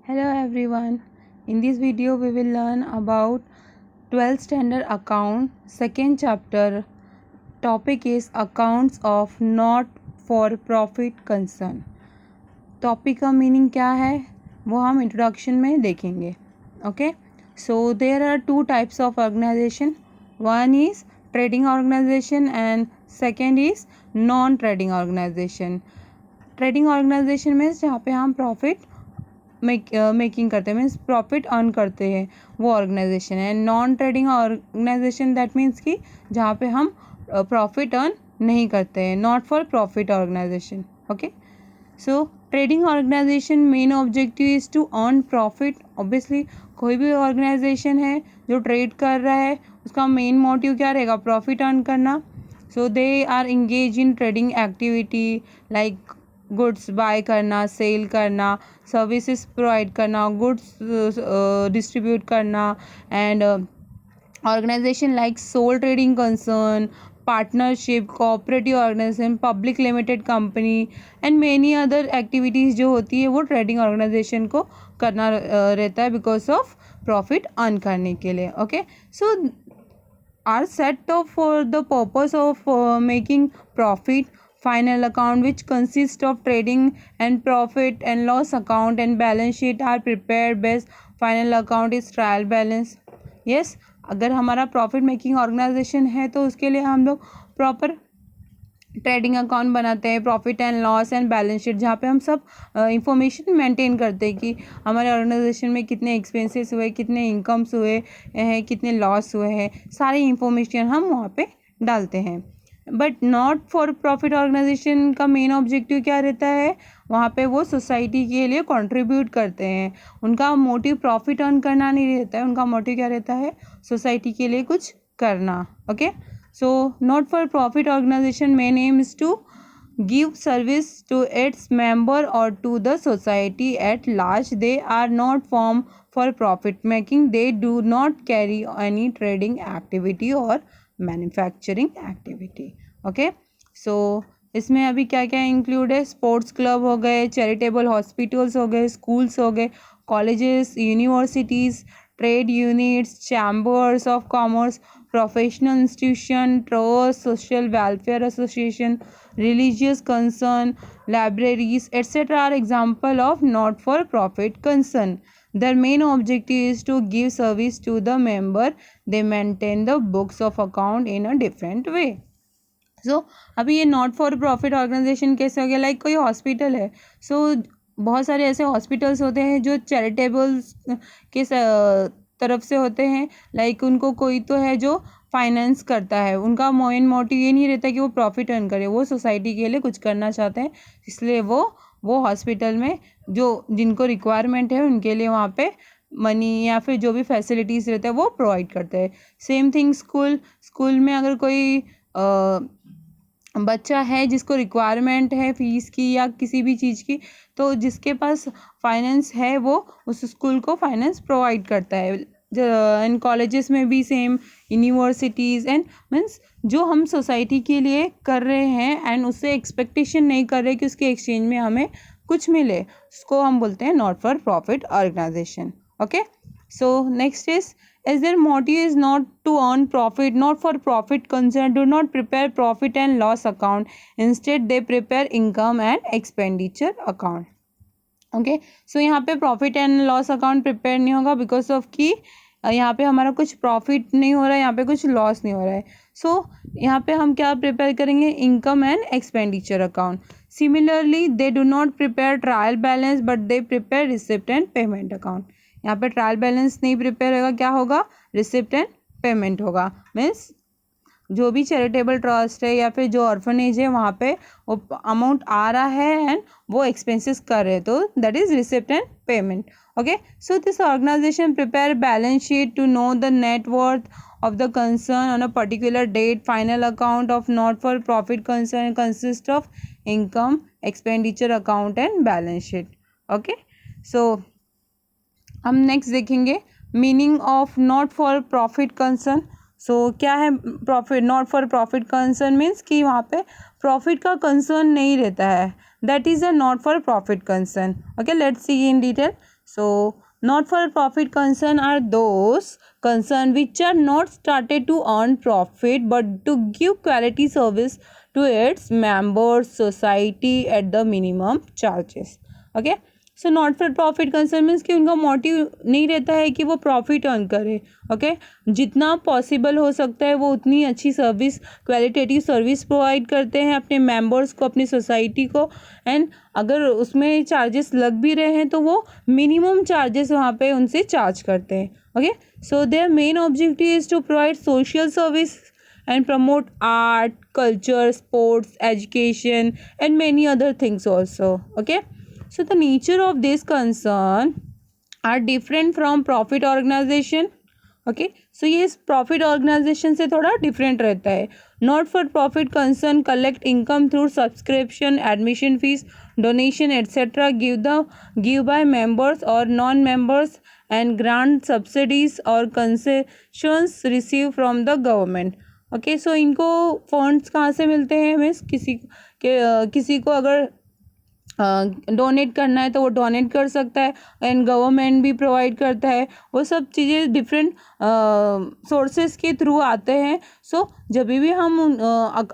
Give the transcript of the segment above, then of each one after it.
Hello everyone. In this video we will learn about 12th standard account second chapter. Topic is accounts of not for profit concern. Topic का meaning क्या है वो हम introduction में देखेंगे. Okay, so there are two types of organization. One is trading organization and second is non trading organization. Trading organization में जहाँ पे हम प्रॉफिट मेकिंग करते हैं, मीन्स प्रॉफिट अर्न करते हैं, वो ऑर्गेनाइजेशन है. Non trading organization that means कि जहाँ पे हम प्रॉफिट अर्न नहीं करते हैं, not for profit organization. Okay, so trading organization main objective is to earn profit. Obviously कोई भी ऑर्गेनाइजेशन है जो ट्रेड कर रहा है उसका मेन मोटिव क्या रहेगा? प्रॉफिट अर्न करना. So they are engage in trading activity like goods buy करना, सेल करना, सर्विसेज प्रोवाइड करना, गुड्स डिस्ट्रीब्यूट करना, and organisation like sole trading concern, partnership, cooperative organisation, public limited company and many other activities जो होती है वो trading organisation को करना रहता है बिकॉज ऑफ प्रॉफिट अर्न करने के लिए. Okay, so are set off for the purpose of making profit. Final account which consists of trading and profit and loss account and balance sheet are prepared. Best final account is trial balance. Yes, अगर हमारा profit making organisation है तो उसके लिए हम लोग proper trading account बनाते हैं, profit and loss and balance sheet, जहाँ पे हम सब इंफॉर्मेशन मेंटेन करते हैं कि हमारे ऑर्गेनाइजेशन में कितने एक्सपेंसेस हुए, कितने इनकम्स हुए हैं, कितने लॉस हुए हैं, सारी इंफॉर्मेशन हम वहाँ पे डालते हैं. But not for profit organization का मेन ऑब्जेक्टिव क्या रहता है? वहाँ पे वो सोसाइटी के लिए कंट्रीब्यूट करते हैं. उनका मोटिव प्रॉफिट अर्न करना नहीं रहता है, उनका मोटिव क्या रहता है? सोसाइटी के लिए कुछ करना. Okay, so not for profit organization main aim is to give service to its member or to the society at large. They are not formed for profit making. They do not carry any trading activity or manufacturing activity. Okay, so इसमें अभी क्या क्या include है? Sports club हो गए, charitable hospitals हो गए, schools हो गए, colleges, universities, trade units, chambers of commerce, professional institution, trust, social welfare association, religious concern, libraries, etc. are example of not for profit concern. Their main objective is to give service to the member. They maintain the books of account in a different way. So अभी ये not for profit organisation कैसे हो गया? Like कोई hospital है, सो बहुत सारे ऐसे हॉस्पिटल्स होते हैं जो चैरिटेबल्स के तरफ से होते हैं. लाइक उनको कोई तो है जो फाइनेंस करता है, उनका मेन मोटिव ये नहीं रहता कि वो प्रॉफिट अर्न करे, वो सोसाइटी के लिए कुछ करना चाहते हैं, इसलिए वो हॉस्पिटल में जो जिनको रिक्वायरमेंट है उनके लिए वहाँ पे मनी या फिर जो भी फैसिलिटीज़ रहते हैं वो प्रोवाइड करते हैं. सेम थिंग स्कूल में अगर कोई बच्चा है जिसको रिक्वायरमेंट है फीस की या किसी भी चीज़ की, तो जिसके पास फाइनेंस है वो उस स्कूल को फाइनेंस प्रोवाइड करता है. इन कॉलेजेस में भी सेम, यूनिवर्सिटीज़ एंड मीन्स जो हम सोसाइटी के लिए कर रहे हैं एंड उससे एक्सपेक्टेशन नहीं कर रहे कि उसके एक्सचेंज में हमें कुछ मिले, उसको हम बोलते हैं not for profit organization. Okay, so next is as their motive is not to earn profit, not for profit concern, do not prepare profit and loss account. Instead they prepare income and expenditure account. Okay, so यहाँ पे profit and loss account prepare नहीं होगा because of कि यहाँ पे हमारा कुछ profit नहीं हो रहा है, यहाँ पे कुछ लॉस नहीं हो रहा है. सो यहाँ पे हम क्या प्रिपेयर करेंगे? Income and expenditure account. Similarly they do not prepare trial balance but they prepare receipt and payment account. यहाँ पे ट्रायल बैलेंस नहीं प्रिपेयर होगा, क्या होगा? रिसिप्ट एंड पेमेंट होगा. मीन्स जो भी चैरिटेबल ट्रस्ट है या फिर जो ऑर्फनेज है वहाँ पे वो अमाउंट आ रहा है एंड वो एक्सपेंसेस कर रहे हैं, तो that is receipt and payment. Okay, so this organization prepare balance sheet to know the net worth of the concern on a particular date. Final account of not for profit concern consists of income, expenditure account and balance sheet. Okay, so हम next देखेंगे meaning of not for profit concern. So क्या है profit? Not for profit concern means कि वहाँ पे profit का concern नहीं रहता है, that is a not for profit concern. Okay, let's see in detail. So not for profit concern are those concern which are not started to earn profit but to give quality service to its members society at the minimum charges. Okay, so not for profit concern means कि उनका motive नहीं रहता है कि वो profit earn करे. Okay, जितना possible हो सकता है वो उतनी अच्छी सर्विस, क्वालिटेटिव सर्विस प्रोवाइड करते हैं अपने मेंबर्स को, अपनी सोसाइटी को. एंड अगर उसमें चार्जेस लग भी रहे हैं तो वो मिनिमम चार्जेस वहाँ पे उनसे चार्ज करते हैं. Okay, so their main objective is to provide social service and promote art, culture, sports, education and many other things also. Okay, so the nature of this concern are different from profit organization. Okay, so ये profit organisation से थोड़ा different रहता है. Not for profit concern collect income through subscription, admission fees, donation etcetera give by members और non members and grant subsidies और concessions receive from the government. Okay, so इनको funds कहाँ से मिलते हैं? मीन्स किसी को अगर डोनेट करना है तो वो डोनेट कर सकता है एंड गवर्नमेंट भी प्रोवाइड करता है. वो सब चीज़ें डिफरेंट सोर्सेस के थ्रू आते हैं. सो जब भी हम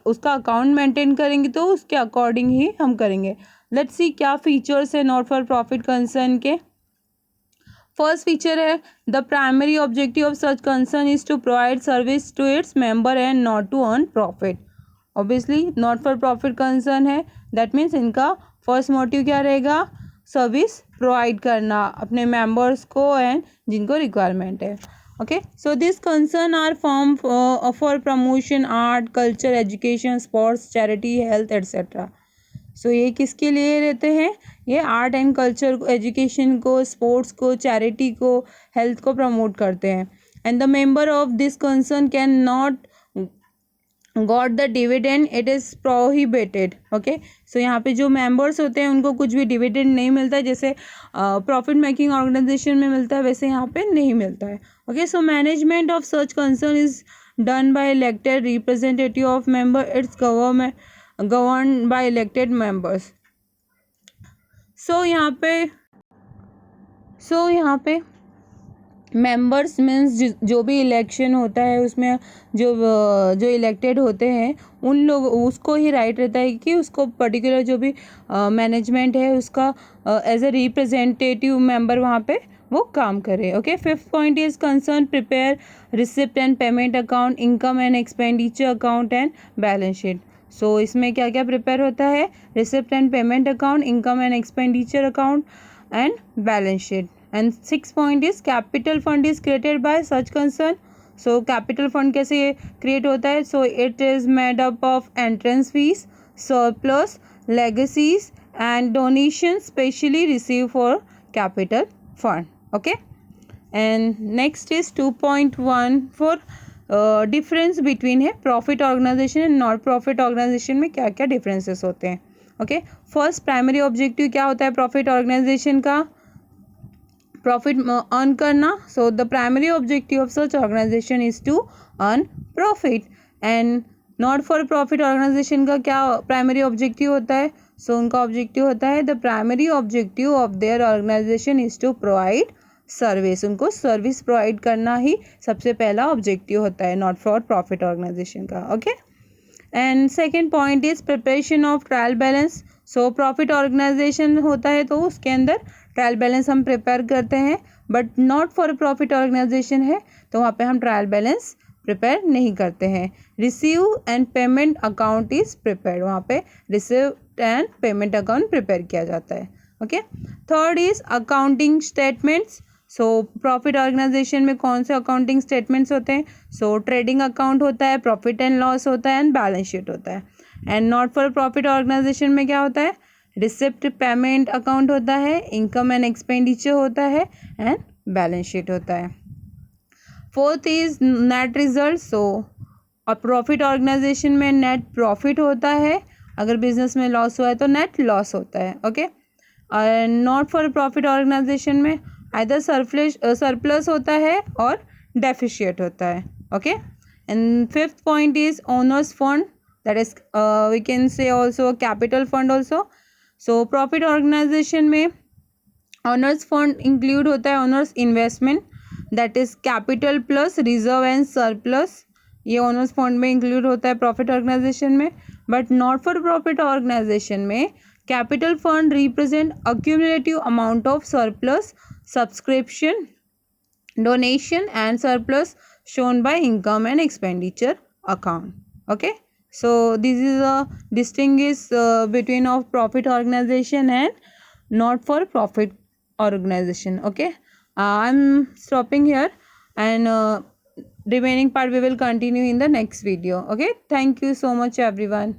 उसका अकाउंट मेंटेन करेंगे तो उसके अकॉर्डिंग ही हम करेंगे. लेट्स सी क्या फीचर्स है नॉट फॉर प्रॉफिट कंसर्न के. फर्स्ट फीचर है the primary objective of such concern is to provide service to its member and not to earn profit. Obviously not for profit concern है, that means इनका first motive क्या रहेगा? Service provide करना अपने members को and जिनको requirement है. Okay, so this concern are form for promotion, art, culture, education, sports, charity, health etcetera. So ये किसके लिए रहते हैं? ये आर्ट एंड कल्चर को, एजुकेशन को, स्पोर्ट्स को, चैरिटी को, हेल्थ को प्रमोट करते हैं. And the member of this concern can not got the dividend, it is prohibited. Okay, so यहाँ पे जो मेंबर्स होते हैं उनको कुछ भी डिविडेंड नहीं मिलता है, जैसे प्रॉफिट मेकिंग ऑर्गेनाइजेशन में मिलता है वैसे यहाँ पे नहीं मिलता है. Okay, so management of such concern is done by elected representative of member, it's governed by elected members. सो यहाँ पे मेंबर्स मीन्स जो भी इलेक्शन होता है उसमें जो इलेक्टेड होते हैं उन लोग, उसको ही राइट रहता है कि उसको पर्टिकुलर जो भी मैनेजमेंट है उसका एज ए रिप्रेजेंटेटिव मेंबर वहाँ पे वो काम करे. Okay, fifth point is concern prepare receipt and payment account, income and expenditure account and balance sheet. So इसमें क्या क्या प्रिपेयर होता है? Receipt and payment account, income and expenditure account and balance sheet. And six point is capital fund is created by such concern. So capital fund कैसे create होता है? So it is made up of entrance fees, surplus, legacies and donation specially receive for capital fund. Okay, and next is 2.1 for difference between है profit organisation and not profit organisation में क्या क्या differences होते हैं. Okay, first primary objective क्या होता है profit organization का? प्रॉफिट अर्न करना. So the primary objective of such organization is to earn profit. And not for profit organization का क्या प्राइमरी ऑब्जेक्टिव होता है? सो उनका ऑब्जेक्टिव होता है the primary objective of their organization is to provide service. उनको service provide करना ही सबसे पहला ऑब्जेक्टिव होता है नॉट फॉर प्रॉफिट ऑर्गेनाइजेशन का. Okay, and second point is preparation of trial balance. So profit organization होता है तो उसके अंदर ट्रायल बैलेंस हम प्रिपेयर करते हैं, but not for profit organization है तो वहाँ पे हम ट्रायल बैलेंस प्रिपेयर नहीं करते हैं. Receive and payment account is prepare, वहाँ पे receive and payment account prepare किया जाता है. Okay, third is accounting statements. So profit organisation में कौन से अकाउंटिंग स्टेटमेंट्स होते हैं? सो ट्रेडिंग अकाउंट होता है, प्रॉफिट एंड लॉस होता है एंड बैलेंस शीट होता है. And not for profit organisation में क्या होता है? रिसिप्ट पेमेंट अकाउंट होता है, इनकम एंड एक्सपेंडिचर होता है एंड बैलेंस शीट होता है. Fourth is net result. So profit organisation में नेट प्रॉफिट होता है, अगर बिजनेस में लॉस हुआ है तो नेट लॉस होता है. ओके, और नॉट फॉर प्रॉफिट ऑर्गेनाइजेशन में आइदर सरप्लस होता है और डेफिशिएट होता है. Okay, and fifth point is owners fund, that is we can say also capital fund also. So profit organisation में ऑनर्स फंड इंक्लूड होता है owners investment, that is capital plus reserve and surplus, ये owners fund में include होता है profit organisation में। But not for profit organisation में capital fund represent accumulative amount of surplus, subscription, donation and surplus shown by income and expenditure account. Okay, so this is a distinguish between of profit organization and not for profit organization. Okay, I'm stopping here, and remaining part we will continue in the next video. Okay, thank you so much everyone.